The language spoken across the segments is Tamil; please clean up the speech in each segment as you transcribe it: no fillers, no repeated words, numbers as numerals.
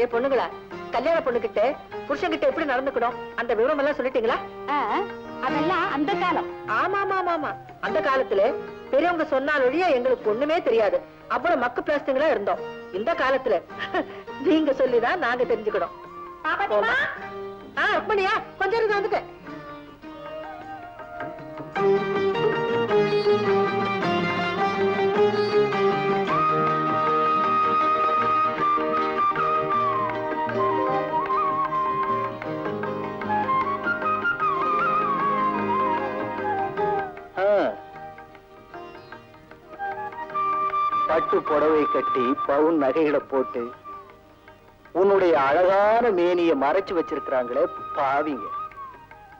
ஏ பொண்ணுங்களா, கல்யாண பொண்ணுகிட்ட புருஷன்கிட்ட எப்படி நடந்துக்கணும் அந்த விவரம் எல்லாம் சொல்லிட்டீங்களா? அதெல்லாம் அந்த காலம். ஆமா ஆமா ஆமா, அந்த காலத்துல பெரியவங்க சொன்னால் ஒழிய எங்களுக்கு ஒண்ணுமே தெரியாது. அவ்வளவு மக்கு பிளாஸ்டிங்களா இருந்தோம். இந்த காலத்துல நீங்க சொல்லிதான் நாங்க தெரிஞ்சுக்கணும். ருக்மணியா, கொஞ்சம் இருந்து வந்துட்டேன். பட்டு புடவை கட்டி பவுன் நகைகளை போட்டு உன்னுடைய அழகான மேனிய மறைச்சு வச்சிருக்கிறாங்களே பாவிங்க.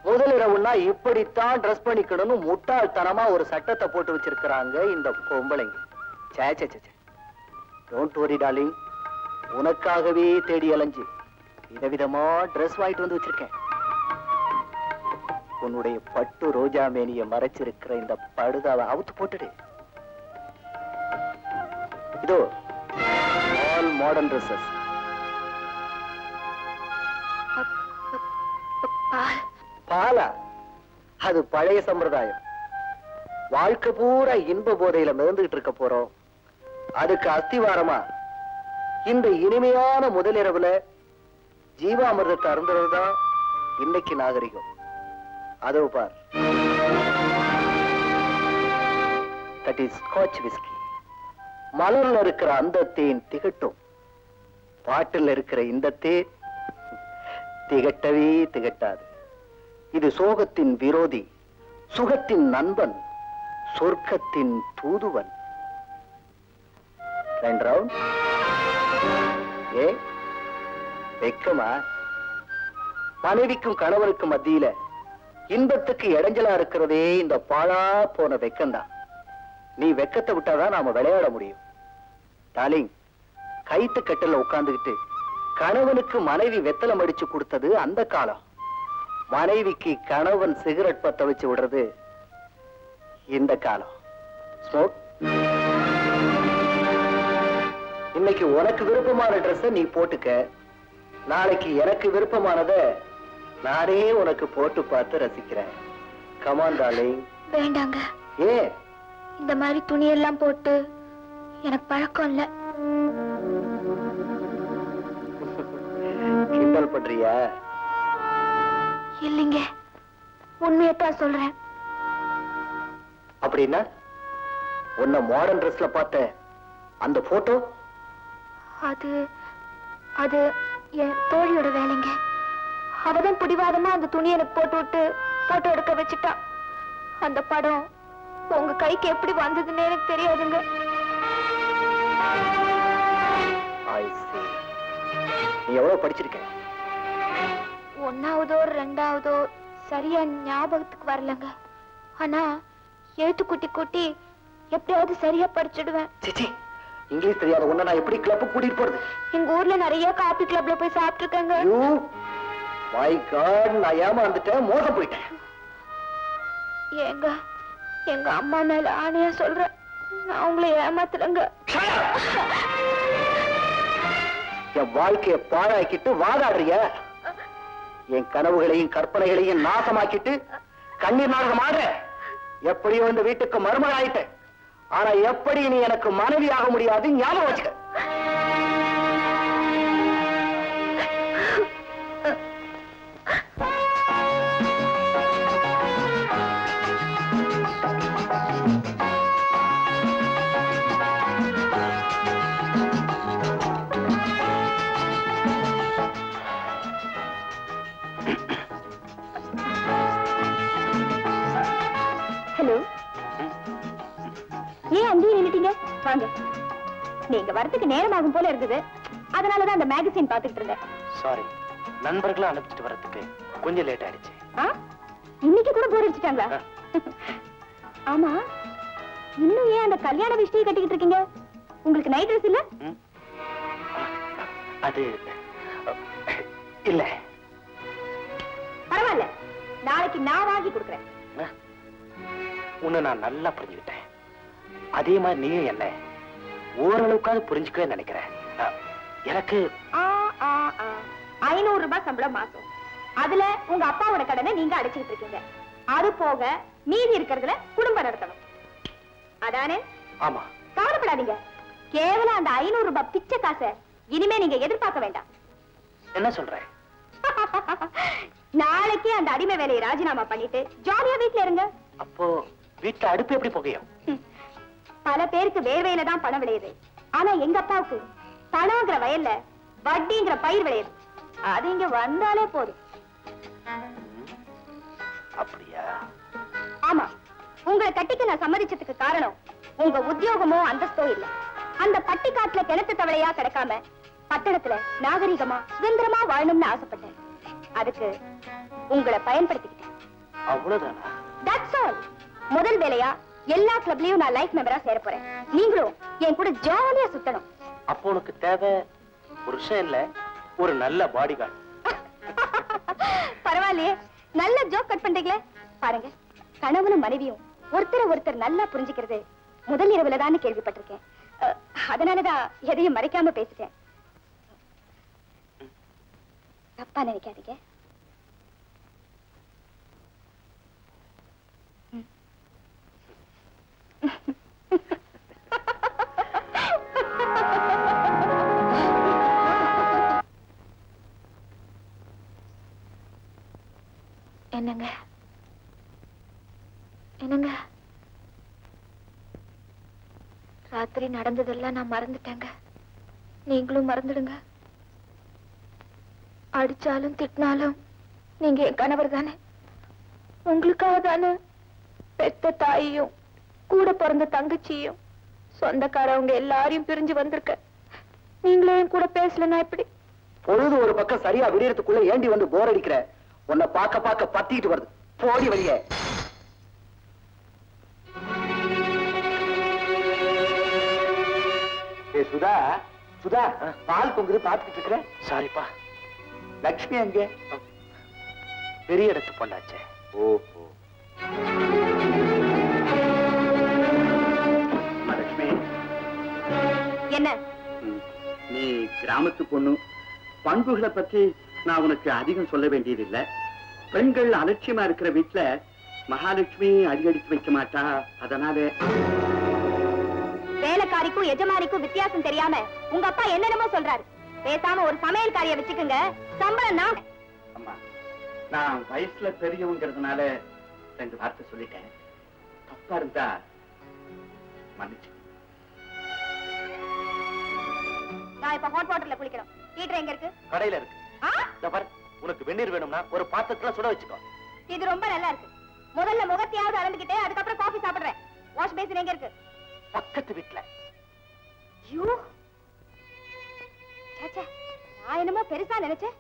முதலிரவுன்னா இப்படித்தான் ட்ரெஸ் பண்ணிக்கணும்னு முட்டாள்தனமா ஒரு சட்டத்தை போட்டு வச்சிருக்கிறாங்க இந்த பொம்பளைங்க. டோன்ட் வரி டார்லிங், உனக்காகவே தேடி அலைஞ்சு விதவிதமா ட்ரெஸ் வாங்கிட்டு வந்து வச்சிருக்கேன். உன்னுடைய பட்டு ரோஜா மேனிய மறைச்சிருக்கிற இந்த படுதாவை அவுத்து போட்டுடு. இதோ ஆல் மாடர்ன் ட்ரெஸ்ஸஸ். பாலா? அது பழைய சம்பிரதாயம். வாழ்க்கை பூரா இன்ப போதையில மிதந்துகிட்டு இருக்க போறோம். அதுக்கு அஸ்திவாரமா இந்த இனிமையான முதலிரவுல ஜீவாமிர்தத்தை அருந்துறதுதான் இன்னைக்கு நாகரிகம். அதோ பார், தட் இஸ் ஸ்காட்ச் விஸ்கி. மலர்ல இருக்கிற அந்த தேன் திகட்டும், பாட்டில் இருக்கிற இந்த தேன் திகட்டவே திகட்டாது. இது சோகத்தின் விரோதி, சுகத்தின் நண்பன், சொர்க்கத்தின் தூதுவன். ஏ வெக்கமா? மனைவிக்கும் கணவனுக்கும் மத்தியில இன்பத்துக்கு இடைஞ்சலா இருக்கிறதே இந்த பாழா போன வெக்கம்தான். நீ வெக்கத்தை விட்டாதான் நாம விளையாட முடியும். டார்லிங், கைத்து கட்டல உட்கார்ந்துகிட்டு கணவனுக்கு மனைவி வெத்தலை மடிச்சு கொடுத்தது அந்த காலம். மனைவிக்கு கணவன் சிகரெட் பத்த வச்சு விடுறது இந்த காலம். ஸ்மோக். இன்னைக்கு உனக்கு விருப்பமான ட்ரெஸ் நீ போட்டுக்க, நாளைக்கு எனக்கு விருப்பமானத நானே உனக்கு போட்டு பார்த்து ரசிக்கிறேன். Come on darling. வேண்டாங்க. ஏ? இந்த மாதிரி துணியெல்லாம் போட்டு எனக்கு பழக்கம் இல்ல. கிண்டல் பண்றியா? இல்லைங்க, உண்மையத்தான் சொல்றேன். அப்படின்னா உன்னை மாடர்ன் ட்ரெஸ்ல பார்த்த அந்த போட்டோ? அது அது என் தோழியோட வேலைங்க. அவதான் பிடிவாதமா அந்த துணியை எனக்கு போட்டு விட்டு போட்டோ எடுக்க வச்சுட்டா. அந்த படம் உங்க கைக்கு எப்படி வந்ததுன்னு எனக்கு தெரியாதுங்க. நீ எவ்வளவு படிச்சிருக்க? 1ஆவதோ 2ஆவதோ சரியா ஞாபகத்துக்கு வரலங்க. ஆனா எழுத்து கூட்டி கூட்டி எப்படியாவது சரியா படிச்சிடுவேன். இங்கிலீஷ் தெரியாத உன்னை நான் எப்படி கிளப் கூட்டிட்டு போறது? எங்க ஊர்ல நிறைய காபி கிளப்ல போய் சாப்பிட்டு இருக்கேங்க. மை காட், நான் ஏமாந்துட்டேன், மோசம் போயிட்டேன். ஏங்க, எங்க அம்மா மேல ஆணையா சொல்றேன், நான் உங்களை ஏமாத்துறேங்க. என் வாழ்க்கைய பாழாக்கிட்டு வாதாடுறிய, என் கனவுகளையும் கற்பனைகளையும் நாசமாக்கிட்டு கண்ணீர் நாடகம் ஆடுற. எப்படியோ இந்த வீட்டுக்கு மருமகள் ஆயிட்டேன், ஆனா எப்படி நீ எனக்கு மனைவி ஆக முடியாது, ஞாபகம் வச்சுக்க. ஹலோ, ஏன் அங்கேயே நின்னுட்டீங்க? வாங்க. நீங்க வரதுக்கு நேரமாகும் போல இருக்குது, அதனாலதான் அந்த மேகசின் பாத்துக்கிட்டு இருந்தேன். சாரி, நண்பர்களை அனுப்பிச்சிட்டு வரதுக்கு கொஞ்சம் லேட் ஆயிடுச்சு. இன்னைக்கு கூட போர் அடிச்சுட்டாங்களா? ஆமா, இன்னும் ஏன் அந்த கல்யாண விஷயம் கட்டிக்கிட்டு இருக்கீங்க? உங்களுக்கு நைட் ட்ரெஸ் இல்ல? அது இல்ல. பரவாயில்ல, நாளைக்கு நான் வாங்கி கொடுக்குறேன். உன்னை நான் நல்லா புரிஞ்சுக்கிட்டேன். அதே மாதிரி நீயும் என்ன ஓரளவுக்காவது புரிஞ்சுக்கவே நினைக்கிறேன். எனக்கு 500 ரூபாய் சம்பளம் மாசம். அதுல உங்க அப்பாவோட கடனை நீங்க அடைச்சிட்டு இருக்கீங்க. அது போக மீதி இருக்கிறதுல குடும்பம் நடத்தணும். அதானே? ஆமா. கவலைப்படாதீங்க. கேவலம் அந்த 500 ரூபாய் பிச்சை காசை இனிமே நீங்க எதிர்பார்க்க வேண்டாம். என்ன சொல்ற? நாளைக்கு அந்த அடிமை வேலையை ராஜினாமா பண்ணிட்டு ஜாலியா வீட்டுல இருங்க. அப்போ வீட்டுல அடுப்பு எப்படி புகையும்? பல பேருக்கு வேர்வையில தான் பணம் விளையுது. ஆனா எங்க அப்பாவுக்கு பணம்ங்கிற வயல்ல வட்டிங்கிற பயிர் விளையுது. அது இங்க வந்தாலே போதும். அப்படியா? ஆமா. உங்களை கட்டிக்க நான் சம்மதிச்சதுக்கு காரணம் உங்க உத்தியோகமோ அந்தஸ்தோ இல்ல. அந்த பட்டிக்காட்டுல கிணத்து தவளையா கிடக்காம பட்டணத்துல நாகரிகமா சுதந்திரமா வாழணும்னு ஆசைப்பட்டேன். அதுக்கு உங்களை பயன்படுத்திக்கிட்டேன். அவ்வளவுதானா? That's all. முதல் வேலையா எல்லா கிளப்லயும் நான் லைஃப் மெம்பரா சேர போறேன். நீங்களும் என் கூட ஜாலியா சுத்தணும். அப்போ உனக்கு தேவை புருஷன் இல்ல, ஒரு நல்ல பாடி கார்டு. பரவாயில்லையே, நல்ல ஜோக் கட் பண்றீங்களே. பாருங்க, கணவனும் மனைவியும் ஒருத்தர் நல்லா புரிஞ்சுக்கிறது முதல் இரவுல தான் கேள்விப்பட்டிருக்கேன். அதனாலதான் எதையும் மறைக்காம பேசிட்டேன். தப்பா நினைக்காதீங்க. என்னங்க என்னங்க, ராத்திரி நடந்ததெல்லாம் நான் மறந்துட்டேங்க. நீங்களும் மறந்துடுங்க. அடிச்சாலும் திட்டினாலும் நீங்க என் கணவர் தானே. உங்களுக்காக தானே பெத்த தாயையும் கூட பிறந்த தங்கச்சியும் சொந்தக்காரவங்க எல்லாரையும் பிரிஞ்சு வந்திருக்க. நீங்களே என் கூட பேசலன்னா எப்படி? பொழுது ஒரு பக்கம் சரியா விடியறதுக்குள்ள ஏண்டி வந்து போர் அடிக்கிற? உன்னை பார்க்க பார்க்க பத்திட்டு வருது. போடி வெளியே. சுதா, சுதா, பால் பொங்குது பாத்துக்கிட்டு இருக்கிற. சாரிப்பா. லட்சுமி எங்க? பெரிய இடத்து பொண்ணாச்சே. ஓஹோ. லட்சுமி, என்ன? நீ கிராமத்து பொண்ணு. பண்புகளை பற்றி நான் உனக்கு அதிகம் சொல்ல வேண்டியது இல்ல. பெண்கள் அலட்சியமா இருக்கிற வீட்டுல மகாலட்சுமி அடியடித்து வைக்க மாட்டா. அதனால வேலைக்காரிக்கும் எஜமானிக்கும் வித்தியாசம் தெரியாம உங்க அப்பா என்னென்னமோ சொல்றாரு. பேசாம ஒரு சமையல்காரிய வச்சுக்குங்க. சம்பளம் நான். அம்மா, நான் வயசுல பெரியவங்கிறதுனால 2 வார்த்தை சொல்லிட்டேன். தப்பா இருந்தா மன்னிச்சு. நான் இப்ப ஹாட் வாட்டர்ல குளிக்கணும். ஹீட்டர் எங்க இருக்கு? கடையில இருக்கு. உனக்கு வெந்நீர் வேணும்னா ஒரு பாத்திரத்துல சுட வச்சுக்கோ. இது ரொம்ப நல்லா இருக்கு. முதல்ல முகத்தையாவது அலம்பிக்கிட்டு அதுக்கப்புறம் காஃபி சாப்பிடுறேன். வாஷ் பேசின் எங்க இருக்கு? பக்கத்து வீட்டுல. நான் என்னமோ பெருசா நினைச்சேன்.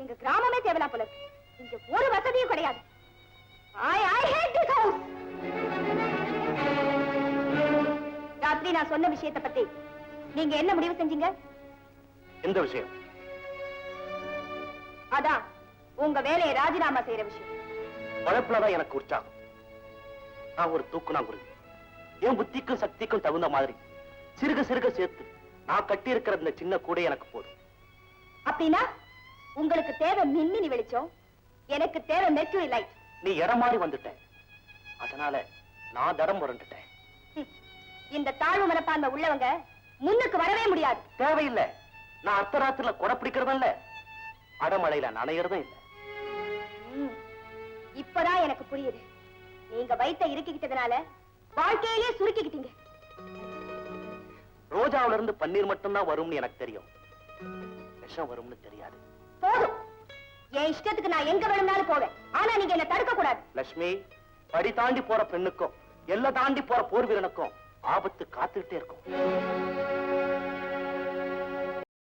எங்க கிராமமே தேவலாம் போல இருக்கு. இங்க ஒரு வசதியும் கிடையாது. ராத்திரி நான் சொன்ன விஷயத்தை பத்தி நீங்க என்ன முடிவு செஞ்சீங்க? எந்த விஷயம்? அதான் உங்க வேலையை ராஜினாமா செய்யற விஷயம். உழைப்புலதான் எனக்கு உற்சாகம். நான் ஒரு தூக்குனாங்குருவி. என் புத்திக்கும் சக்திக்கும் தகுந்த மாதிரி சிறுக சிறுக சேர்த்து நான் கட்டி இருக்கிற இந்த சின்ன கூட எனக்கு போதும். அப்படின்னா உங்களுக்கு தேவை மின்மினி வெளிச்சம், எனக்கு தேவை மெர்க்குரி லைட். நீ இடம் மாறி வந்துட்ட. அதனால நான் தடம் புரண்டுட்டேன். இந்த தாழ்வு மனப்பான்மை உள்ளவங்க முன்னுக்கு வரவே முடியாது. தேவையில்லை. நான் அர்த்தராத்திரில கொடை பிடிக்கிறதும் இல்ல, அடமழையில நனையறதும் இல்ல. இப்பதான் எனக்கு புரியுது. நீங்க வயித்தை இறுக்கிக்கிட்டதுனால வாழ்க்கையிலே சுருக்கிக்கிட்டீங்க. ரோஜாவில இருந்து பன்னீர் மட்டும்தான் வரும்னு எனக்கு தெரியும். விஷம் வரும்னு தெரியாது. போதும். என் இஷ்டத்துக்கு நான் எங்க வேணும்னாலும் போவேன். ஆனா நீங்க என்ன தடுக்க கூடாது. லட்சுமி, படி தாண்டி போற பெண்ணுக்கும் எல்லை தாண்டி போற போர் வீரனுக்கும் ஆபத்து காத்துக்கிட்டே இருக்கும்.